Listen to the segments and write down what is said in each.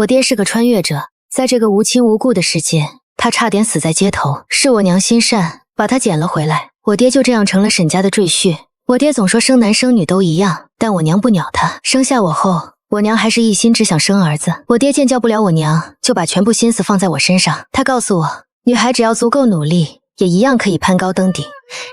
我爹是个穿越者，在这个无亲无故的世界，他差点死在街头，是我娘心善，把他捡了回来。我爹就这样成了沈家的赘婿。我爹总说生男生女都一样，但我娘不鸟他。生下我后，我娘还是一心只想生儿子。我爹见教不了我娘，就把全部心思放在我身上。他告诉我，女孩只要足够努力，也一样可以攀高登顶，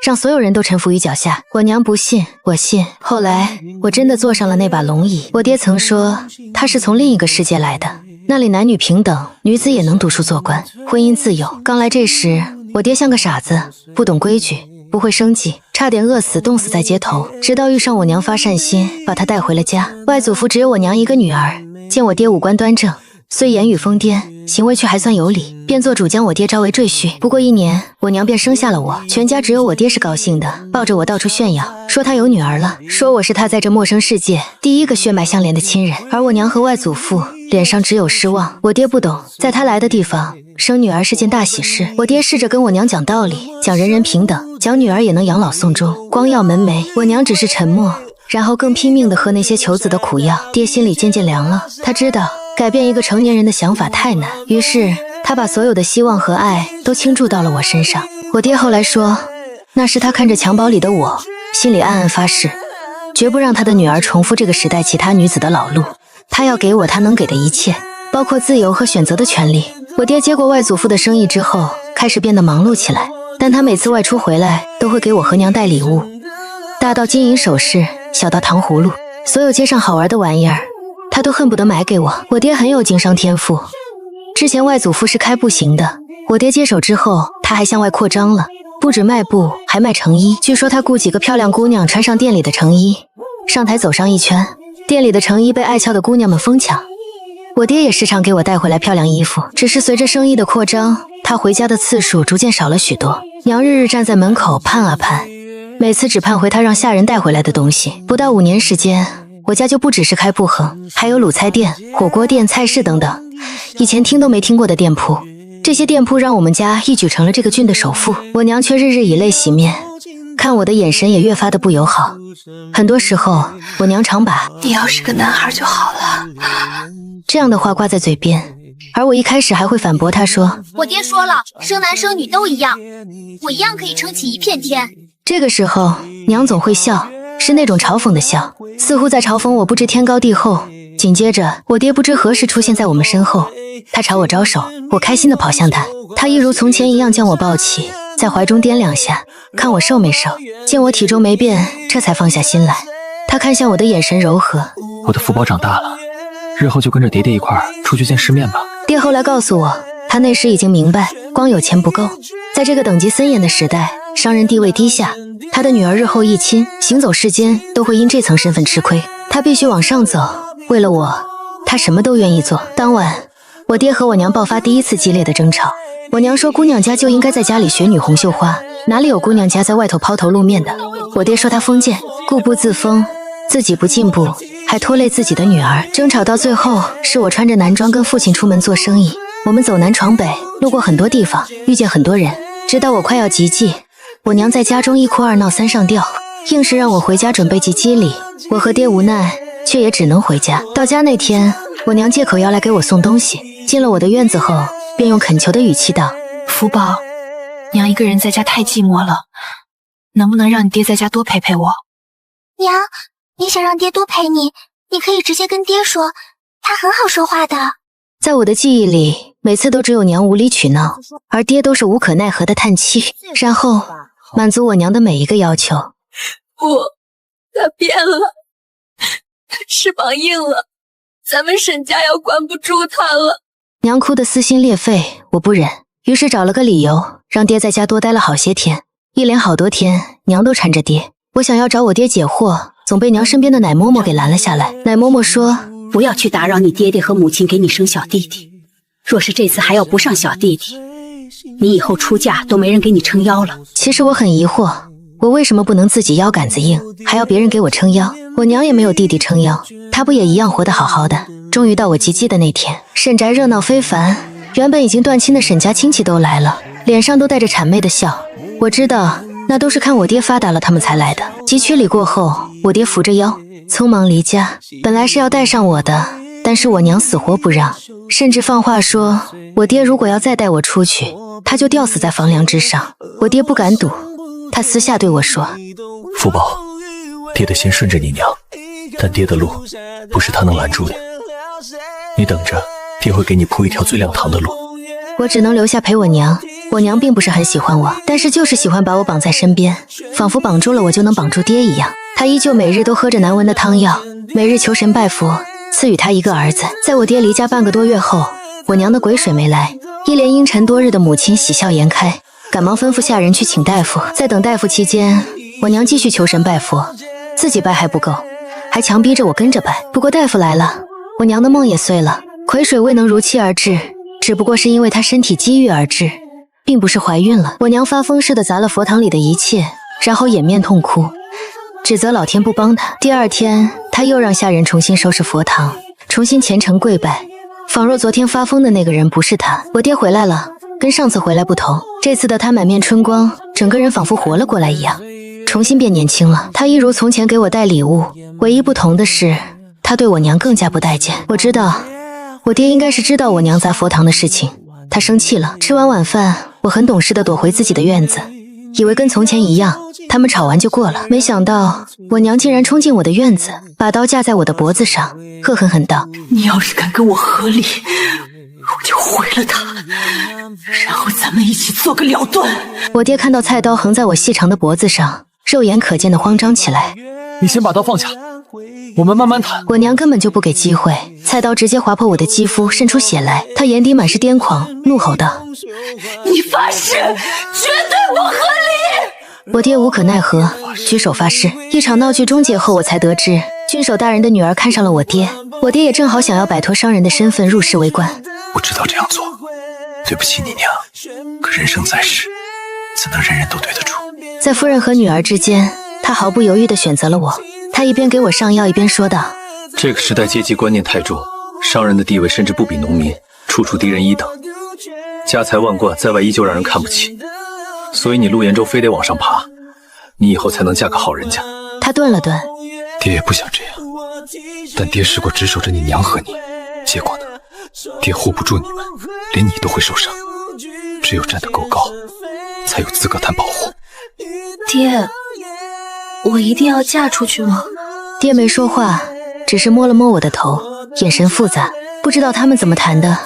让所有人都臣服于脚下。我娘不信，我信。后来我真的坐上了那把龙椅。我爹曾说，他是从另一个世界来的，那里男女平等，女子也能读书做官，婚姻自由。刚来这时，我爹像个傻子，不懂规矩，不会生计，差点饿死冻死在街头。直到遇上我娘发善心，把他带回了家。外祖父只有我娘一个女儿，见我爹五官端正，虽言语疯癫，行为却还算有理，便做主将我爹招为赘婿。不过1年，我娘便生下了我，全家只有我爹是高兴的，抱着我到处炫耀，说他有女儿了，说我是他在这陌生世界第一个血脉相连的亲人。而我娘和外祖父脸上只有失望。我爹不懂，在他来的地方，生女儿是件大喜事。我爹试着跟我娘讲道理，讲人人平等，讲女儿也能养老送终，光耀门楣。我娘只是沉默，然后更拼命地喝那些求子的苦药。爹心里渐渐凉了，他知道改变一个成年人的想法太难，于是他把所有的希望和爱都倾注到了我身上。我爹后来说，那时他看着襁褓里的我，心里暗暗发誓，绝不让他的女儿重复这个时代其他女子的老路。他要给我他能给的一切，包括自由和选择的权利。我爹接过外祖父的生意之后，开始变得忙碌起来，但他每次外出回来都会给我和娘带礼物，大到金银首饰，小到糖葫芦，所有街上好玩的玩意儿他都恨不得买给我。我爹很有经商天赋，之前外祖父是开布行的，我爹接手之后，他还向外扩张了，不止卖布，还卖成衣。据说他雇几个漂亮姑娘穿上店里的成衣，上台走上一圈，店里的成衣被爱俏的姑娘们疯抢。我爹也时常给我带回来漂亮衣服，只是随着生意的扩张，他回家的次数逐渐少了许多。娘日日站在门口盼啊盼，每次只盼回他让下人带回来的东西。不到5年时间，我家就不只是开布行，还有卤菜店、火锅店、菜市等等以前听都没听过的店铺。这些店铺让我们家一举成了这个郡的首富。我娘却日日以泪洗面，看我的眼神也越发的不友好。很多时候，我娘常把你要是个男孩就好了这样的话挂在嘴边，而我一开始还会反驳她说，我爹说了，生男生女都一样，我一样可以撑起一片天。这个时候娘总会笑，是那种嘲讽的笑，似乎在嘲讽我不知天高地厚。紧接着我爹不知何时出现在我们身后，他朝我招手，我开心地跑向他，他一如从前一样将我抱起，在怀中掂2下，看我瘦没瘦，见我体重没变，这才放下心来。他看向我的眼神柔和，我的福宝长大了，日后就跟着爹爹一块儿出去见世面吧。爹后来告诉我，他那时已经明白，光有钱不够，在这个等级森严的时代，商人地位低下，他的女儿日后一亲，行走世间都会因这层身份吃亏，他必须往上走，为了我，他什么都愿意做。当晚，我爹和我娘爆发第一次激烈的争吵。我娘说姑娘家就应该在家里学女红绣花，哪里有姑娘家在外头抛头露面的。我爹说他封建，固步自封，自己不进步，还拖累自己的女儿。争吵到最后，是我穿着男装跟父亲出门做生意，我们走南闯北，路过很多地方，遇见很多人，直到我快要及笄，我娘在家中1哭2闹3上吊，硬是让我回家准备及笄礼。我和爹无奈，却也只能回家。到家那天，我娘借口要来给我送东西，进了我的院子后，便用恳求的语气道，福宝，娘一个人在家太寂寞了，能不能让你爹在家多陪陪我？娘，你想让爹多陪你，你可以直接跟爹说，他很好说话的。在我的记忆里，每次都只有娘无理取闹，而爹都是无可奈何的叹气，然后满足我娘的每一个要求。不，他变了，翅膀硬了，咱们沈家要管不住他了。娘哭得撕心裂肺，我不忍，于是找了个理由，让爹在家多待了好些天。一连好多天，娘都缠着爹。我想要找我爹解惑，总被娘身边的奶嬷嬷给拦了下来。奶嬷嬷说，不要去打扰你爹爹和母亲给你生小弟弟，若是这次还要不上小弟弟，你以后出嫁都没人给你撑腰了。其实我很疑惑，我为什么不能自己腰杆子硬，还要别人给我撑腰？我娘也没有弟弟撑腰，她不也一样活得好好的？终于到我及笄的那天，沈宅热闹非凡，原本已经断亲的沈家亲戚都来了，脸上都带着谄媚的笑。我知道那都是看我爹发达了他们才来的。及笄礼过后，我爹扶着腰匆忙离家，本来是要带上我的，但是我娘死活不让，甚至放话说，我爹如果要再带我出去，他就吊死在房梁之上。我爹不敢赌，他私下对我说：福宝，爹得先顺着你娘，但爹的路不是他能拦住的。你等着，爹会给你铺一条最亮堂的路。我只能留下陪我娘。我娘并不是很喜欢我，但是就是喜欢把我绑在身边，仿佛绑住了我就能绑住爹一样。她依旧每日都喝着难闻的汤药，每日求神拜佛，赐予她一个儿子。在我爹离家半个多月后，我娘的鬼水没来，一连阴沉多日的母亲喜笑颜开，赶忙吩咐下人去请大夫。在等大夫期间，我娘继续求神拜佛，自己拜还不够，还强逼着我跟着拜。不过大夫来了，我娘的梦也碎了，癸水未能如期而至，只不过是因为她身体积郁而至，并不是怀孕了。我娘发疯似的砸了佛堂里的一切，然后掩面痛哭，指责老天不帮她。第二天，她又让下人重新收拾佛堂，重新虔诚跪拜，仿若昨天发疯的那个人不是她。我爹回来了，跟上次回来不同，这次的他满面春光，整个人仿佛活了过来一样，重新变年轻了。他一如从前给我带礼物，唯一不同的是，他对我娘更加不待见。我知道，我爹应该是知道我娘砸佛堂的事情，他生气了。吃完晚饭，我很懂事的躲回自己的院子，以为跟从前一样，他们吵完就过了。没想到我娘竟然冲进我的院子，把刀架在我的脖子上，恶狠狠道：你要是敢跟我合理，我就毁了他，然后咱们一起做个了断。我爹看到菜刀横在我细长的脖子上，肉眼可见的慌张起来。你先把刀放下，我们慢慢谈。我娘根本就不给机会，菜刀直接划破我的肌肤，渗出血来。她眼底满是癫狂，怒吼道：你发誓绝对不合理！我爹无可奈何，举手发誓。一场闹剧终结后，我才得知郡守大人的女儿看上了我爹，我爹也正好想要摆脱商人的身份入仕为官。我知道这样做对不起你娘，可人生在世，怎能人人都对得住？在夫人和女儿之间，他毫不犹豫地选择了我。他一边给我上药，一边说道：这个时代阶级观念太重，商人的地位甚至不比农民，处处低人一等，家财万贯在外依旧让人看不起，所以你陆延州非得往上爬，你以后才能嫁个好人家。他顿了顿，爹也不想这样，但爹试过只守着你娘和你，结果呢？爹护不住你们，连你都会受伤。只有站得够高，才有资格谈保护。爹，我一定要嫁出去吗？爹没说话，只是摸了摸我的头，眼神复杂。不知道他们怎么谈的，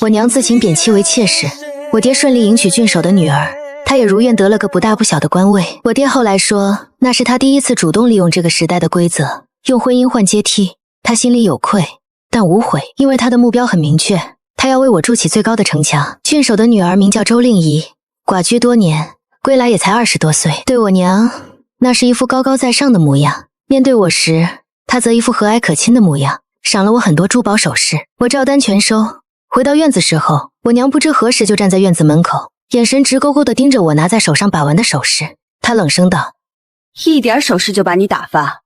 我娘自请贬妻为妾室，我爹顺利迎娶郡守的女儿，他也如愿得了个不大不小的官位。我爹后来说，那是他第一次主动利用这个时代的规则，用婚姻换阶梯。他心里有愧，但无悔，因为他的目标很明确，他要为我筑起最高的城墙。郡守的女儿名叫周令仪，寡居多年，归来也才20多岁。对我娘，那是一副高高在上的模样，面对我时，她则一副和蔼可亲的模样，赏了我很多珠宝首饰，我照单全收。回到院子时候，我娘不知何时就站在院子门口，眼神直勾勾地盯着我拿在手上把玩的首饰。她冷声道：一点首饰就把你打发，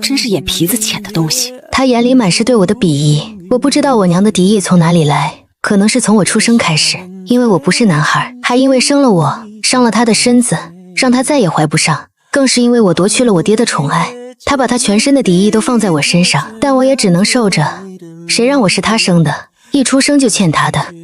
真是眼皮子浅的东西。她眼里满是对我的鄙夷。我不知道我娘的敌意从哪里来，可能是从我出生开始，因为我不是男孩，还因为生了我，伤了她的身子，让她再也怀不上，更是因为我夺去了我爹的宠爱，她把她全身的敌意都放在我身上，但我也只能受着。谁让我是她生的，一出生就欠她的。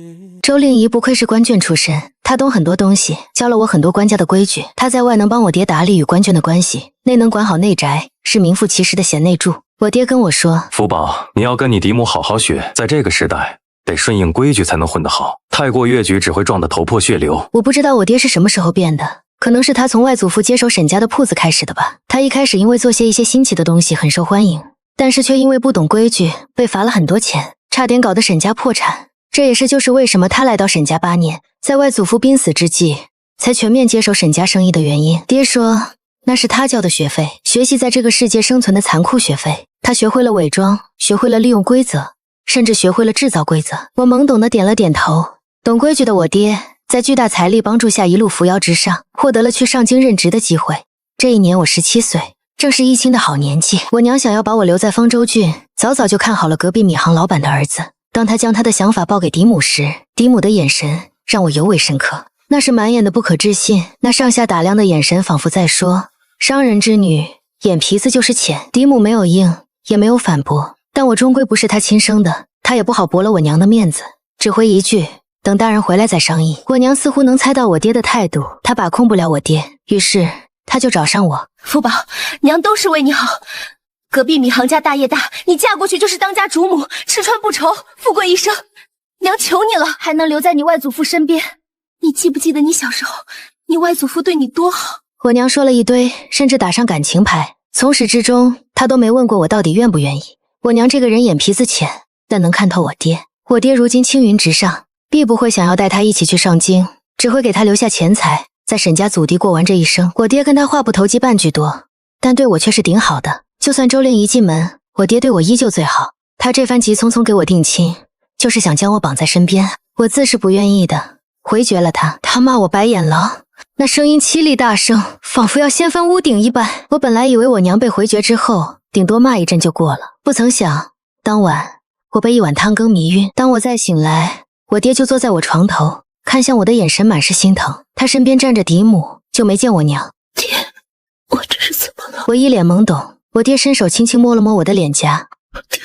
周令仪不愧是官眷出身，她懂很多东西，教了我很多官家的规矩。她在外能帮我爹打理与官眷的关系，内能管好内宅，是名副其实的贤内助。我爹跟我说，福宝，你要跟你嫡母好好学，在这个时代得顺应规矩才能混得好，太过越矩只会撞得头破血流。我不知道我爹是什么时候变的，可能是他从外祖父接手沈家的铺子开始的吧。他一开始因为做些一些新奇的东西很受欢迎，但是却因为不懂规矩被罚了很多钱，差点搞得沈家破产。这也是就是为什么他来到沈家8年，在外祖父濒死之际才全面接手沈家生意的原因。爹说那是他交的学费，学习在这个世界生存的残酷学费。他学会了伪装，学会了利用规则，甚至学会了制造规则。我懵懂的点了点头。懂规矩的我爹在巨大财力帮助下一路扶摇直上，获得了去上京任职的机会。这一年我17岁，正是议亲的好年纪。我娘想要把我留在方州郡，早早就看好了隔壁米行老板的儿子。当他将他的想法报给嫡母时，嫡母的眼神让我尤为深刻，那是满眼的不可置信，那上下打量的眼神仿佛在说，商人之女眼皮子就是浅。嫡母没有应，也没有反驳，但我终归不是他亲生的，他也不好驳了我娘的面子，只回一句等大人回来再商议。我娘似乎能猜到我爹的态度，她把控不了我爹，于是她就找上我。福宝，娘都是为你好。隔壁闵行家大业大，你嫁过去就是当家主母，吃穿不愁，富贵一生。娘求你了，还能留在你外祖父身边。你记不记得你小时候，你外祖父对你多好？我娘说了一堆，甚至打上感情牌，从始至终她都没问过我到底愿不愿意。我娘这个人眼皮子浅，但能看透我爹。我爹如今青云直上，必不会想要带他一起去上京，只会给他留下钱财，在沈家祖地过完这一生。我爹跟他话不投机半句多，但对我却是顶好的。就算周令一进门，我爹对我依旧最好。他这番急匆匆给我定亲，就是想将我绑在身边。我自是不愿意的，回绝了他。他骂我白眼狼，那声音凄厉大声，仿佛要掀翻屋顶一般。我本来以为我娘被回绝之后，顶多骂一阵就过了，不曾想当晚我被一碗汤羹迷晕。当我再醒来，我爹就坐在我床头，看向我的眼神满是心疼。他身边站着嫡母，就没见我娘。爹，我这是怎么了？我一脸懵懂。我爹伸手轻轻摸了摸我的脸颊，爹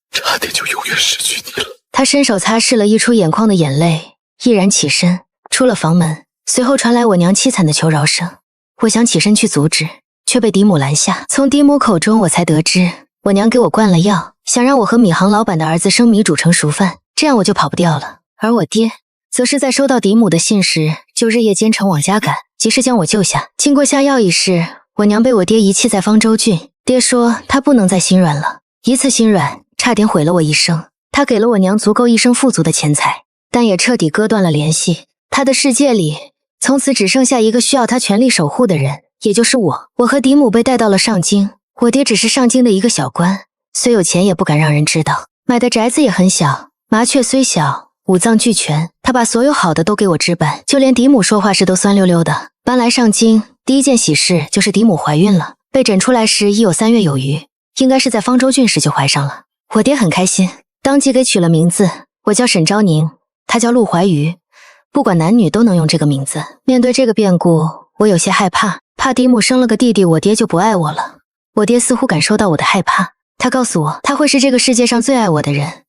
差点就永远失去你了。他伸手擦拭了溢出眼眶的眼泪，毅然起身出了房门。随后传来我娘凄惨的求饶声，我想起身去阻止，却被嫡母拦下。从嫡母口中我才得知，我娘给我灌了药，想让我和米行老板的儿子生米煮成熟饭，这样我就跑不掉了。而我爹则是在收到嫡母的信时，就日夜兼程往家赶，及时将我救下。经过下药一事，我娘被我爹遗弃在方州郡，爹说他不能再心软了，一次心软差点毁了我一生。他给了我娘足够一生富足的钱财，但也彻底割断了联系。他的世界里从此只剩下一个需要他全力守护的人，也就是我。我和嫡母被带到了上京，我爹只是上京的一个小官，虽有钱也不敢让人知道。买的宅子也很小，麻雀虽小，五脏俱全。他把所有好的都给我置办，就连嫡母说话时都酸溜溜的。搬来上京，第一件喜事就是嫡母怀孕了，被诊出来时已有3月有余，应该是在方州郡时就怀上了。我爹很开心，当即给取了名字，我叫沈昭宁，他叫陆怀瑜，不管男女都能用这个名字。面对这个变故，我有些害怕，怕嫡母生了个弟弟，我爹就不爱我了。我爹似乎感受到我的害怕，他告诉我，他会是这个世界上最爱我的人，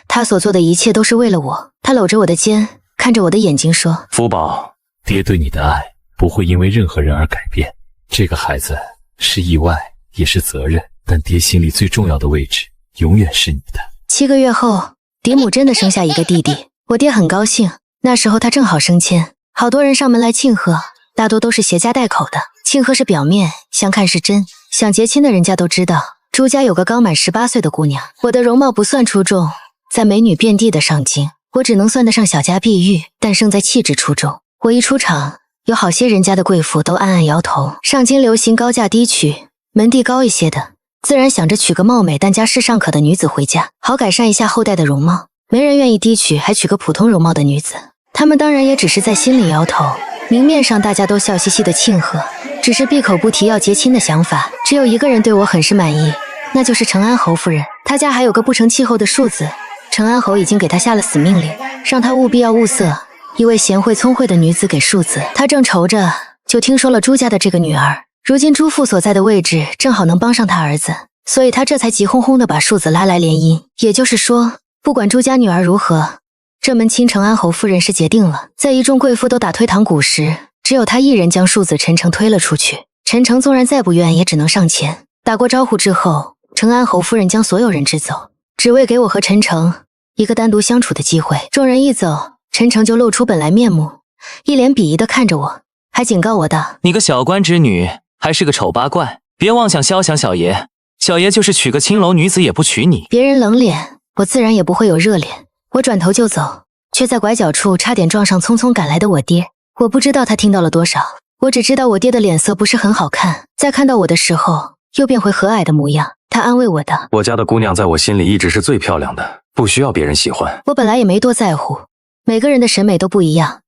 他所做的一切都是为了我。他搂着我的肩，看着我的眼睛说，福宝，爹对你的爱不会因为任何人而改变，这个孩子是意外也是责任，但爹心里最重要的位置永远是你的。7个月后，嫡母真的生下一个弟弟，我爹很高兴。那时候他正好升迁，好多人上门来庆贺，大多都是携家带口的。庆贺是表面，相看是真。想结亲的人家都知道，朱家有个刚满18岁的姑娘。我的容貌不算出众，在美女遍地的上京，我只能算得上小家碧玉，但胜在气质出众。我一出场，有好些人家的贵妇都暗暗摇头。上京流行高价低娶，门第高一些的自然想着娶个貌美但家世尚可的女子回家，好改善一下后代的容貌。没人愿意低娶还娶个普通容貌的女子，他们当然也只是在心里摇头。明面上大家都笑嘻嘻的庆贺，只是闭口不提要结亲的想法。只有一个人对我很是满意，那就是成安侯夫人。她家还有个不成气候的庶子，成安侯已经给她下了死命令，让她务必要物色一位贤惠聪慧的女子给庶子。她正愁着，就听说了朱家的这个女儿，如今朱父所在的位置正好能帮上他儿子，所以他这才急哄哄地把庶子拉来联姻。也就是说，不管朱家女儿如何，这门亲成安侯夫人是结定了。在一众贵妇都打推搪鼓时，只有他一人将庶子陈诚推了出去。陈诚纵然再不愿，也只能上前。打过招呼之后，成安侯夫人将所有人支走，只为给我和陈诚一个单独相处的机会。众人一走，陈诚就露出本来面目，一脸鄙夷地看着我，还警告我道：“你个小官之女，还是个丑八怪，别妄想肖想小爷。小爷就是娶个青楼女子也不娶你。”别人冷脸，我自然也不会有热脸。我转头就走，却在拐角处差点撞上匆匆赶来的我爹。我不知道他听到了多少，我只知道我爹的脸色不是很好看，在看到我的时候又变回和蔼的模样。他安慰我道：“我家的姑娘在我心里一直是最漂亮的，不需要别人喜欢。”我本来也没多在乎，每个人的审美都不一样。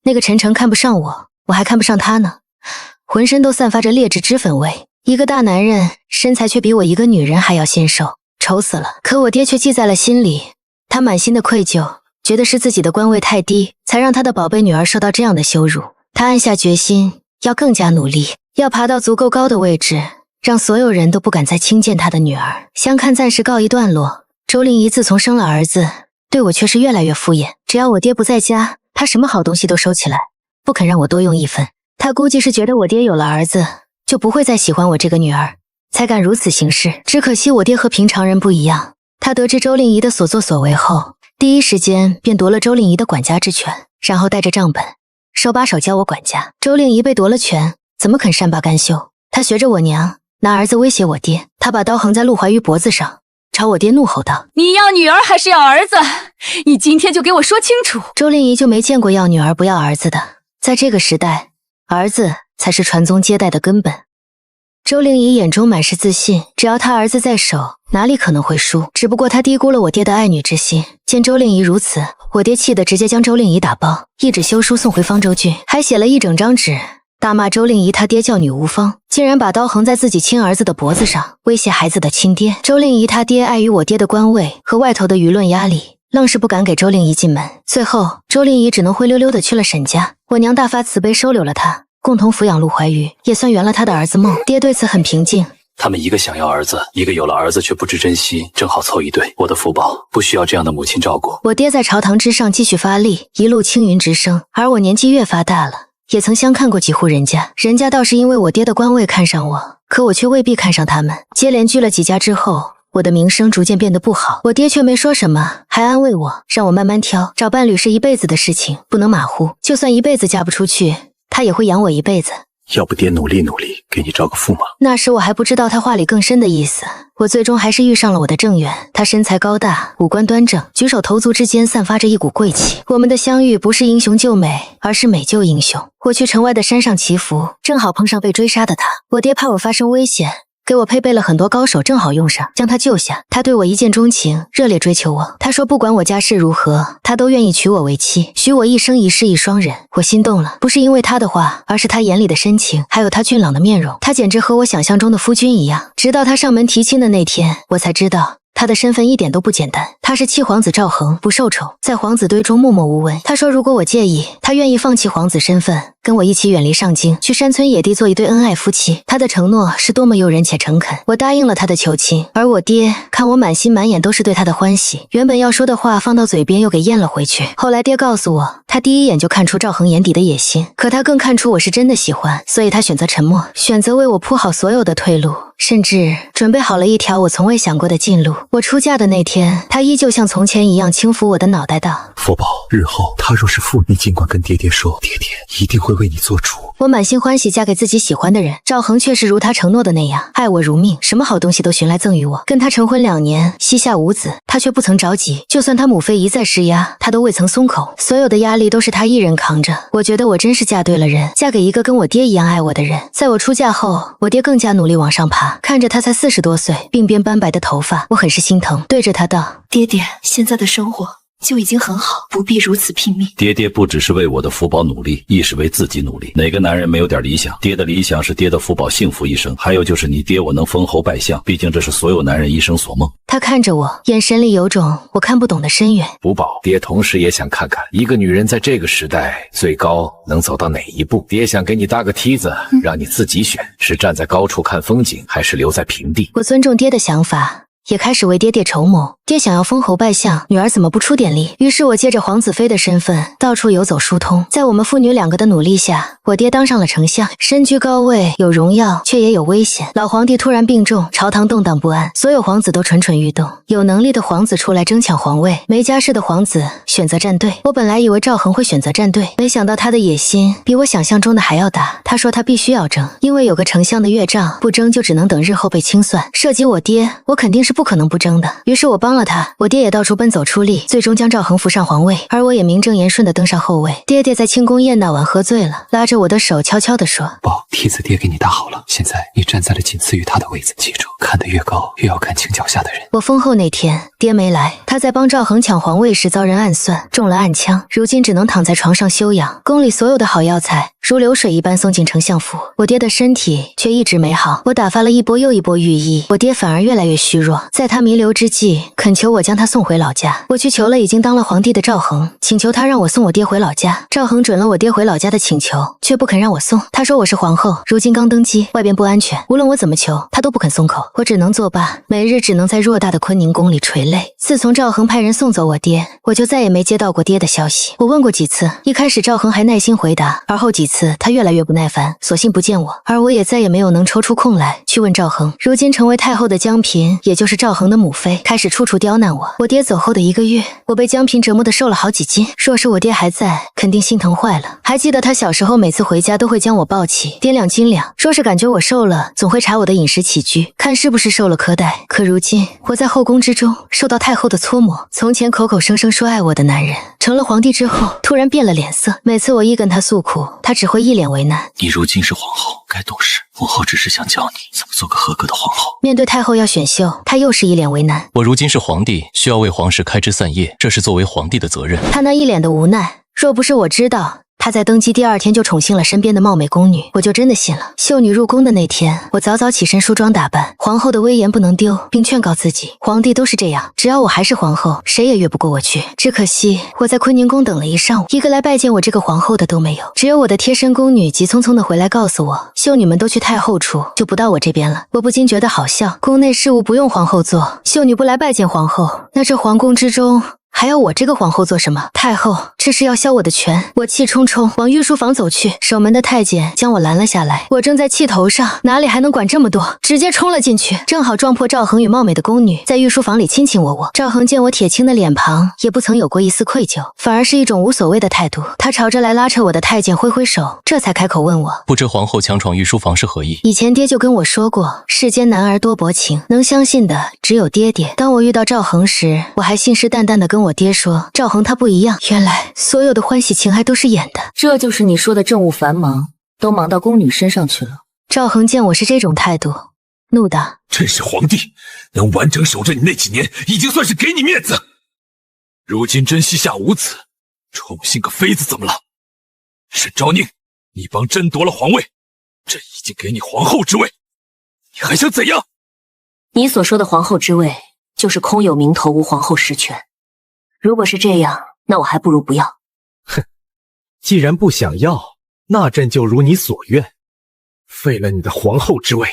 那个陈诚看不上我，我还看不上他呢，浑身都散发着劣质脂粉味。一个大男人，身材却比我一个女人还要纤瘦，丑死了。可我爹却记在了心里，他满心的愧疚，觉得是自己的官位太低，才让他的宝贝女儿受到这样的羞辱。他暗下决心，要更加努力，要爬到足够高的位置，让所有人都不敢再轻贱他的女儿。相看暂时告一段落。周令仪自从生了儿子，对我却是越来越敷衍。只要我爹不在家，他什么好东西都收起来，不肯让我多用一分。他估计是觉得我爹有了儿子，就不会再喜欢我这个女儿，才敢如此行事。只可惜我爹和平常人不一样，他得知周令仪的所作所为后，第一时间便夺了周令仪的管家之权，然后带着账本，手把手教我管家。周令仪被夺了权，怎么肯善罢甘休？他学着我娘，拿儿子威胁我爹。他把刀横在陆怀玉脖子上，朝我爹怒吼道：“你要女儿还是要儿子？你今天就给我说清楚！”周令仪就没见过要女儿不要儿子的，在这个时代，儿子才是传宗接代的根本。周令仪眼中满是自信，只要他儿子在手，哪里可能会输？只不过他低估了我爹的爱女之心。见周令仪如此，我爹气得直接将周令仪打包，一纸休书送回方州郡，还写了一整张纸，大骂周令仪他爹叫女无方，竟然把刀横在自己亲儿子的脖子上，威胁孩子的亲爹。周令仪他爹碍于我爹的官位和外头的舆论压力，愣是不敢给周令仪进门。最后，周令仪只能灰溜溜的去了沈家，我娘大发慈悲收留了他，共同抚养陆怀玉，也算圆了他的儿子梦。爹对此很平静。他们一个想要儿子，一个有了儿子却不知珍惜，正好凑一对。我的福宝不需要这样的母亲照顾。我爹在朝堂之上继续发力，一路青云直升，而我年纪越发大了，也曾相看过几户人家，人家倒是因为我爹的官位看上我，可我却未必看上他们。接连聚了几家之后，我的名声逐渐变得不好，我爹却没说什么，还安慰我，让我慢慢挑，找伴侣是一辈子的事情，不能马虎，就算一辈子嫁不出去，他也会养我一辈子。要不爹努力努力，给你找个驸马。那时我还不知道他话里更深的意思，我最终还是遇上了我的正缘。他身材高大，五官端正，举手投足之间散发着一股贵气。我们的相遇不是英雄救美，而是美救英雄。我去城外的山上祈福，正好碰上被追杀的他。我爹怕我发生危险，给我配备了很多高手，正好用上，将他救下。他对我一见钟情，热烈追求我。他说不管我家世如何，他都愿意娶我为妻，许我一生一世一双人。我心动了，不是因为他的话，而是他眼里的深情，还有他俊朗的面容。他简直和我想象中的夫君一样。直到他上门提亲的那天，我才知道他的身份一点都不简单，他是七皇子赵恒，不受宠，在皇子堆中默默无闻。他说如果我介意，他愿意放弃皇子身份，跟我一起远离上京，去山村野地做一对恩爱夫妻。他的承诺是多么诱人且诚恳，我答应了他的求亲。而我爹看我满心满眼都是对他的欢喜，原本要说的话放到嘴边又给咽了回去。后来爹告诉我，他第一眼就看出赵恒眼底的野心，可他更看出我是真的喜欢，所以他选择沉默，选择为我铺好所有的退路，甚至准备好了一条我从未想过的近路。我出嫁的那天，他依旧像从前一样轻抚我的脑袋道：福宝，日后他若是妇，你尽管跟爹爹说，爹爹一定会为你做主。我满心欢喜嫁给自己喜欢的人，赵恒却是如他承诺的那样，爱我如命，什么好东西都寻来赠予我。跟他成婚2年，膝下无子，他却不曾着急，就算他母妃一再施压，他都未曾松口，所有的压力都是他一人扛着。我觉得我真是嫁对了人，嫁给一个跟我爹一样爱我的人。在我出嫁后，我爹更加努力往上爬，看着他才40多岁，鬓边斑白的头发，我很是心疼，对着他道：爹爹，现在的生活就已经很好，不必如此拼命。爹爹不只是为我的福宝努力，亦是为自己努力。哪个男人没有点理想？爹的理想是爹的福宝幸福一生，还有就是你爹我能封侯拜相，毕竟这是所有男人一生所梦。他看着我，眼神里有种我看不懂的深远。福宝，爹同时也想看看一个女人在这个时代最高能走到哪一步。爹想给你搭个梯子，让你自己选，是站在高处看风景，还是留在平地。我尊重爹的想法，也开始为爹爹筹谋。爹想要封侯拜相，女儿怎么不出点力？于是我借着皇子妃的身份到处游走疏通，在我们父女2个的努力下，我爹当上了丞相，身居高位，有荣耀却也有危险。老皇帝突然病重，朝堂动荡不安，所有皇子都蠢蠢欲动，有能力的皇子出来争抢皇位，没家世的皇子选择站队。我本来以为赵恒会选择站队，没想到他的野心比我想象中的还要大。他说他必须要争，因为有个丞相的岳丈，不争就只能等日后被清算。涉及我爹，我肯定是不可能不争的。于是我帮了他，我爹也到处奔走出力，最终将赵恒扶上皇位，而我也名正言顺地登上后位。爹爹在庆功宴那晚喝醉了，拉着我的手悄悄地说：宝，梯子爹给你搭好了，现在你站在了仅次于他的位子，记住，看得越高越要看清脚下的人。我封后那天，爹没来，他在帮赵恒抢皇位时遭人暗算，中了暗枪，如今只能躺在床上休养。宫里所有的好药材如流水一般送进丞相府，我爹的身体却一直没好。我打发了一波又一波御医，我爹反而越来越虚弱。在他弥留之际，恳求我将他送回老家。我去求了已经当了皇帝的赵恒，请求他让我送我爹回老家。赵恒准了我爹回老家的请求，却不肯让我送。他说我是皇后，如今刚登基，外边不安全，无论我怎么求，他都不肯松口。我只能作罢，每日只能在偌大的坤宁宫里垂泪。自从赵恒派人送走我爹，我就再也没接到过爹的消息。我问过几次，一开始赵恒还耐心回答，而后几次他越来越不耐烦，索性不见我，而我也再也没有能抽出空来去问赵恒。如今成为太后的江嫔，也就是赵恒的母妃，开始处处刁难我。我爹走后的1个月，我被江嫔折磨得瘦了好几斤，若是我爹还在，肯定心疼坏了。还记得他小时候每次回家都会将我抱起掂量斤两，说是感觉我瘦了，总会查我的饮食起居，看是不是受了苛待。可如今我在后宫之中受到太后的搓磨，从前口口声声说爱我的男人，成了皇帝之后突然变了脸色。每次我一跟他诉苦，他只会一脸为难。你如今是皇后，该懂事。母后只是想教你怎么做个合格的皇后。面对太后要选秀，他又是一脸为难。我如今是皇帝，需要为皇室开枝散叶，这是作为皇帝的责任。他那一脸的无奈，若不是我知道他在登基第2天就宠幸了身边的貌美宫女，我就真的信了。秀女入宫的那天，我早早起身梳妆打扮，皇后的威严不能丢，并劝告自己，皇帝都是这样，只要我还是皇后，谁也越不过我去。只可惜我在坤宁宫等了一上午，一个来拜见我这个皇后的都没有，只有我的贴身宫女急匆匆的回来告诉我，秀女们都去太后处，就不到我这边了。我不禁觉得好笑，宫内事务不用皇后做，秀女不来拜见皇后，那这皇宫之中还要我这个皇后做什么？太后这是要削我的权。我气冲冲往御书房走去，守门的太监将我拦了下来。我正在气头上，哪里还能管这么多，直接冲了进去，正好撞破赵恒与貌美的宫女在御书房里卿卿我我。赵恒见我铁青的脸庞，也不曾有过一丝愧疚，反而是一种无所谓的态度。他朝着来拉扯我的太监挥挥手，这才开口问我，不知皇后强闯御书房是何意？以前爹就跟我说过，世间男儿多薄情，能相信的只有爹爹。当我遇到赵恒时，我还信誓旦旦地跟我爹说，赵恒他不一样。原来所有的欢喜情爱都是演的。这就是你说的政务繁忙，都忙到宫女身上去了。赵恒见我是这种态度，怒道：朕是皇帝，能完整守着你那几年，已经算是给你面子。如今真膝下无子，宠幸个妃子怎么了？沈昭宁，你帮朕夺了皇位，朕已经给你皇后之位，你还想怎样？你所说的皇后之位，就是空有名头，无皇后实权。如果是这样，那我还不如不要。哼，既然不想要，那朕就如你所愿，废了你的皇后之位。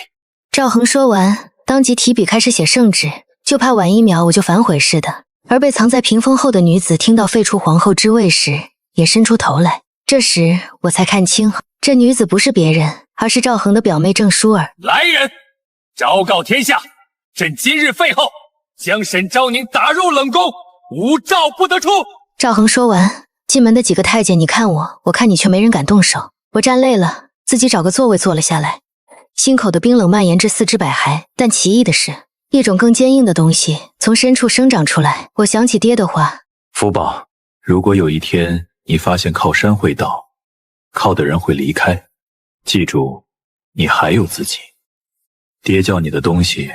赵恒说完，当即提笔开始写圣旨，就怕晚1秒我就反悔似的。而被藏在屏风后的女子听到废除皇后之位时，也伸出头来。这时我才看清，这女子不是别人，而是赵恒的表妹郑淑儿。来人，昭告天下，朕今日废后，将沈昭宁打入冷宫，无诏不得出。赵恒说完，进门的几个太监你看我，我看你，却没人敢动手。我站累了，自己找个座位坐了下来，心口的冰冷蔓延至4肢百骸。但奇异的是，一种更坚硬的东西从深处生长出来。我想起爹的话，福宝，如果有一天你发现靠山会倒，靠的人会离开，记住，你还有自己。爹教你的东西，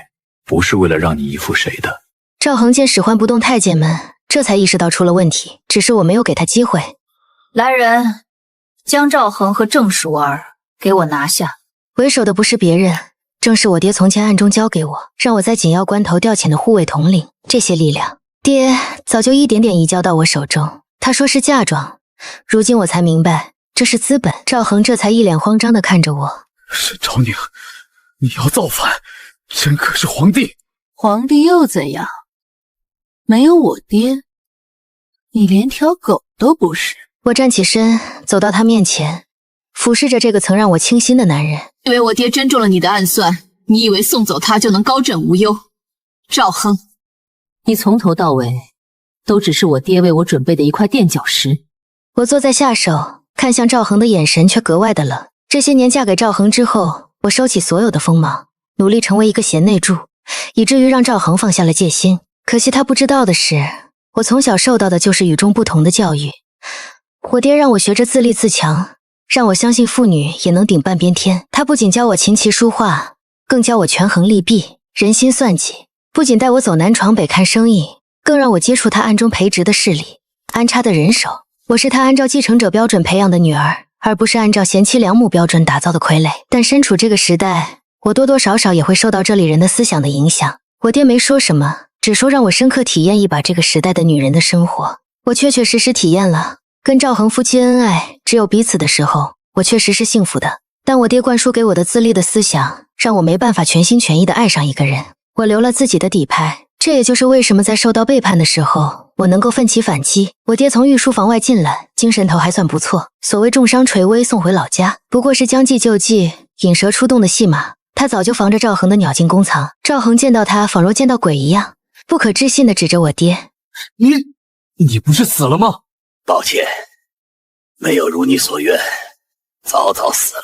不是为了让你依附谁的。赵恒见使唤不动太监们，这才意识到出了问题，只是我没有给他机会。来人，将赵恒和郑淑儿给我拿下。为首的不是别人，正是我爹从前暗中交给我，让我在紧要关头调遣的护卫统领。这些力量，爹早就一点点移交到我手中。他说是嫁妆，如今我才明白，这是资本。赵恒这才一脸慌张地看着我。沈昭宁，你要造反，朕可是皇帝。皇帝又怎样？没有我爹，你连条狗都不是。我站起身，走到他面前，俯视着这个曾让我倾心的男人。因为我爹真中了你的暗算，你以为送走他就能高枕无忧？赵恒，你从头到尾都只是我爹为我准备的一块垫脚石。我坐在下手，看向赵恒的眼神却格外的冷。这些年嫁给赵恒之后，我收起所有的锋芒，努力成为一个贤内助，以至于让赵恒放下了戒心。可惜他不知道的是，我从小受到的就是与众不同的教育。我爹让我学着自立自强，让我相信妇女也能顶半边天。他不仅教我琴棋书画，更教我权衡利弊、人心算计。不仅带我走南闯北看生意，更让我接触他暗中培植的势力，安插的人手。我是他按照继承者标准培养的女儿，而不是按照贤妻良母标准打造的傀儡。但身处这个时代，我多多少少也会受到这里人的思想的影响。我爹没说什么，只说让我深刻体验一把这个时代的女人的生活。我确确实实体验了，跟赵恒夫妻恩爱，只有彼此的时候，我确实是幸福的。但我爹灌输给我的自立的思想，让我没办法全心全意地爱上一个人。我留了自己的底牌，这也就是为什么在受到背叛的时候，我能够奋起反击。我爹从御书房外进来，精神头还算不错，所谓重伤垂危送回老家，不过是将计就计，引蛇出洞的戏码。他早就防着赵恒的鸟尽弓藏。赵恒见到他，仿若见到鬼一样，不可置信地指着我爹：“你不是死了吗？”“抱歉，没有如你所愿，早早死了。”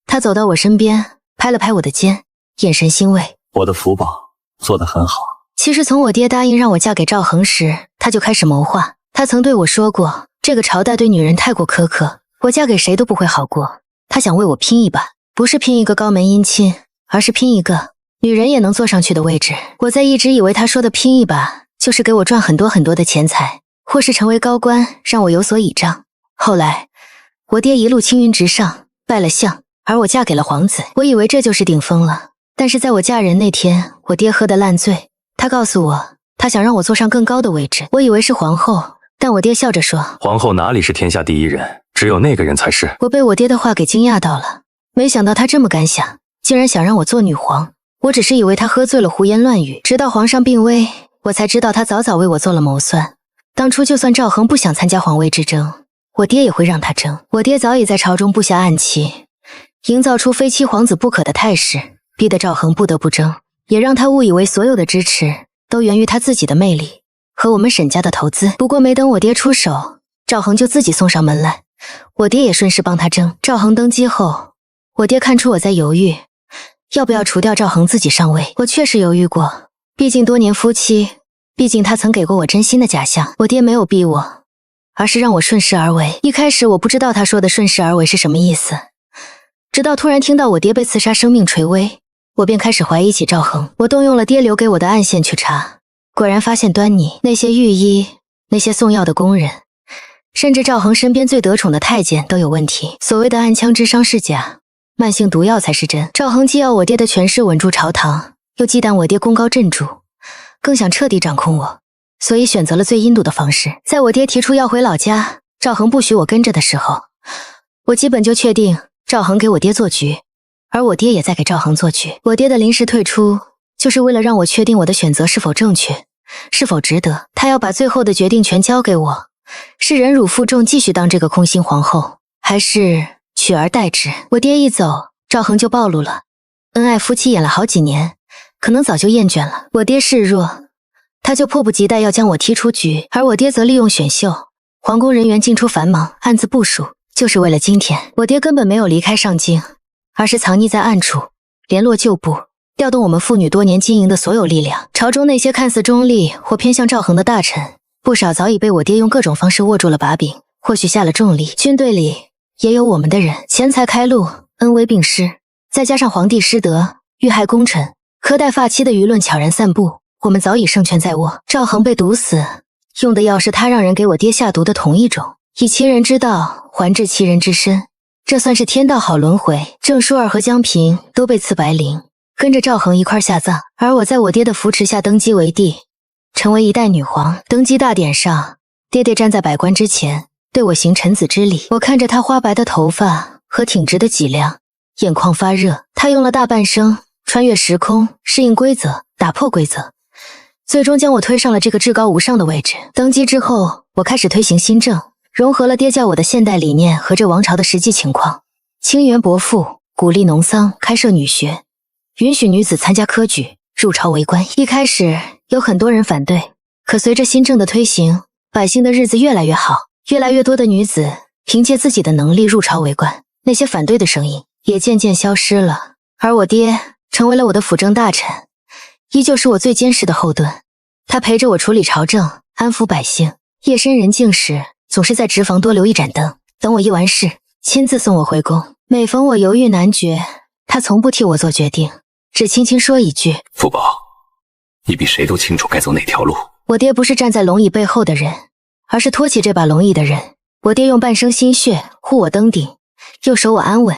他走到我身边，拍了拍我的肩，眼神欣慰：“我的福宝做得很好。”其实从我爹答应让我嫁给赵恒时，他就开始谋划。他曾对我说过，这个朝代对女人太过苛刻，我嫁给谁都不会好过。他想为我拼一把，不是拼一个高门姻亲，而是拼一个女人也能坐上去的位置。我在一直以为他说的拼一把，就是给我赚很多很多的钱财，或是成为高官，让我有所倚仗。后来，我爹一路青云直上，拜了相，而我嫁给了皇子。我以为这就是顶峰了，但是在我嫁人那天，我爹喝得烂醉。他告诉我，他想让我坐上更高的位置。我以为是皇后，但我爹笑着说：“皇后哪里是天下第一人，只有那个人才是。”我被我爹的话给惊讶到了，没想到他这么敢想，竟然想让我做女皇。我只是以为他喝醉了胡言乱语，直到皇上病危，我才知道他早早为我做了谋算。当初就算赵恒不想参加皇位之争，我爹也会让他争。我爹早已在朝中布下暗棋，营造出非妻皇子不可的态势，逼得赵恒不得不争，也让他误以为所有的支持都源于他自己的魅力和我们沈家的投资。不过没等我爹出手，赵恒就自己送上门来，我爹也顺势帮他争。赵恒登基后，我爹看出我在犹豫，要不要除掉赵恒自己上位。我确实犹豫过，毕竟多年夫妻，毕竟他曾给过我真心的假象。我爹没有逼我，而是让我顺势而为。一开始我不知道他说的顺势而为是什么意思，直到突然听到我爹被刺杀，生命垂危，我便开始怀疑起赵恒。我动用了爹留给我的暗线去查，果然发现端倪。那些御医，那些送药的工人，甚至赵恒身边最得宠的太监都有问题。所谓的暗枪之伤是假，慢性毒药才是真。赵恒既要我爹的权势稳住朝堂，又忌惮我爹功高震主，更想彻底掌控我，所以选择了最阴毒的方式。在我爹提出要回老家，赵恒不许我跟着的时候，我基本就确定赵恒给我爹做局，而我爹也在给赵恒做局。我爹的临时退出，就是为了让我确定我的选择是否正确，是否值得。他要把最后的决定权交给我，是忍辱负重继续当这个空心皇后，还是取而代之？我爹一走，赵恒就暴露了。恩爱夫妻演了好几年，可能早就厌倦了。我爹示弱，他就迫不及待要将我踢出局，而我爹则利用选秀，皇宫人员进出繁忙，暗自部署，就是为了今天。我爹根本没有离开上京，而是藏匿在暗处，联络旧部，调动我们妇女多年经营的所有力量。朝中那些看似中立或偏向赵恒的大臣，不少早已被我爹用各种方式握住了把柄，或许下了重力。军队里也有我们的人，钱财开路，恩威并施，再加上皇帝失德，遇害功臣，苛待发妻的舆论悄然散布，我们早已胜券在握。赵恒被毒死，用的药是他让人给我爹下毒的同一种，以其人之道还治其人之身，这算是天道好轮回。郑淑儿和江平都被赐白绫，跟着赵恒一块下葬，而我在我爹的扶持下登基为帝，成为一代女皇。登基大典上，爹爹站在百官之前，对我行臣子之礼。我看着他花白的头发和挺直的脊梁，眼眶发热。他用了大半生穿越时空，适应规则，打破规则，最终将我推上了这个至高无上的位置。登基之后，我开始推行新政，融合了爹教我的现代理念和这王朝的实际情况，清源薄赋，鼓励农桑，开设女学，允许女子参加科举，入朝为官。一开始有很多人反对，可随着新政的推行，百姓的日子越来越好，越来越多的女子凭借自己的能力入朝为官，那些反对的声音也渐渐消失了。而我爹成为了我的辅政大臣，依旧是我最坚实的后盾。他陪着我处理朝政，安抚百姓，夜深人静时总是在直房多留一盏灯，等我一完事，亲自送我回宫。每逢我犹豫难决，他从不替我做决定，只轻轻说一句：福宝，你比谁都清楚该走哪条路。我爹不是站在龙椅背后的人，而是托起这把龙椅的人。我爹用半生心血护我登顶，又守我安稳。